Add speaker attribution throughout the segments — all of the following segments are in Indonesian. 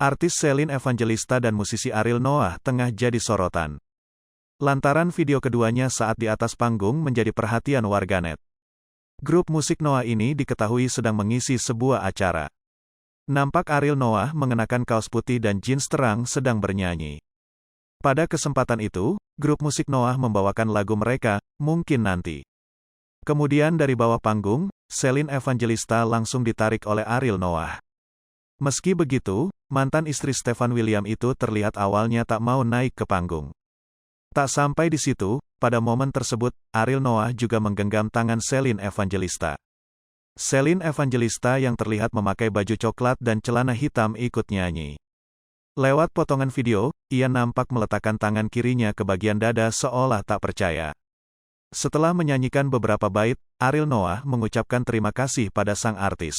Speaker 1: Artis Shelin Evangelista dan musisi Ariel Noah tengah jadi sorotan. Lantaran video keduanya saat di atas panggung menjadi perhatian warganet. Grup musik Noah ini diketahui sedang mengisi sebuah acara. Nampak Ariel Noah mengenakan kaos putih dan jeans terang sedang bernyanyi. Pada kesempatan itu, grup musik Noah membawakan lagu mereka, Mungkin Nanti. Kemudian dari bawah panggung, Shelin Evangelista langsung ditarik oleh Ariel Noah. Meski begitu, mantan istri Stefan William itu terlihat awalnya tak mau naik ke panggung. Tak sampai di situ, pada momen tersebut, Ariel Noah juga menggenggam tangan Shelin Evangelista. Shelin Evangelista yang terlihat memakai baju coklat dan celana hitam ikut nyanyi. Lewat potongan video, ia nampak meletakkan tangan kirinya ke bagian dada seolah tak percaya. Setelah menyanyikan beberapa bait, Ariel Noah mengucapkan terima kasih pada sang artis.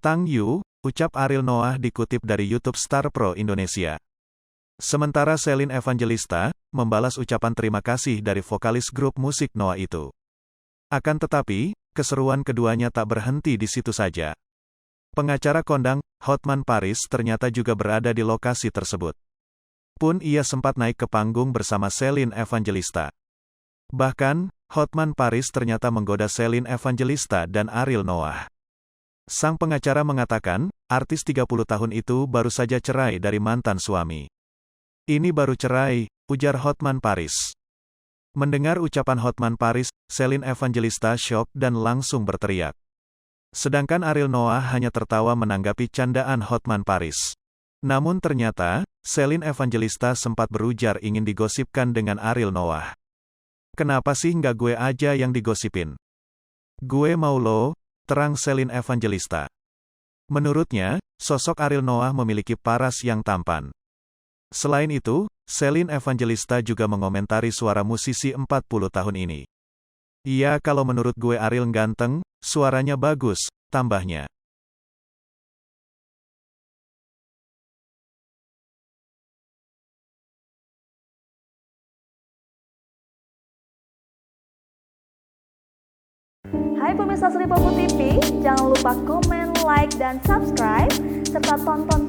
Speaker 1: "Thank you," ucap Ariel Noah dikutip dari YouTube Star Pro Indonesia. Sementara Shelin Evangelista membalas ucapan terima kasih dari vokalis grup musik Noah itu. Akan tetapi, keseruan keduanya tak berhenti di situ saja. Pengacara kondang, Hotman Paris ternyata juga berada di lokasi tersebut. Pun ia sempat naik ke panggung bersama Shelin Evangelista. Bahkan, Hotman Paris ternyata menggoda Shelin Evangelista dan Ariel Noah. Sang pengacara mengatakan, artis 30 tahun itu baru saja cerai dari mantan suami. "Ini baru cerai," ujar Hotman Paris. Mendengar ucapan Hotman Paris, Shelin Evangelista syok dan langsung berteriak. Sedangkan Ariel Noah hanya tertawa menanggapi candaan Hotman Paris. Namun ternyata, Shelin Evangelista sempat berujar ingin digosipkan dengan Ariel Noah. "Kenapa sih nggak gue aja yang digosipin? Gue mau lo," terang Shelin Evangelista. Menurutnya, sosok Ariel Noah memiliki paras yang tampan. Selain itu, Shelin Evangelista juga mengomentari suara musisi 40 tahun ini. "Iya, kalau menurut gue Ariel ganteng, suaranya bagus," tambahnya.
Speaker 2: Hai pemirsa Sri Popo TV, jangan lupa komen, like, dan subscribe, serta tonton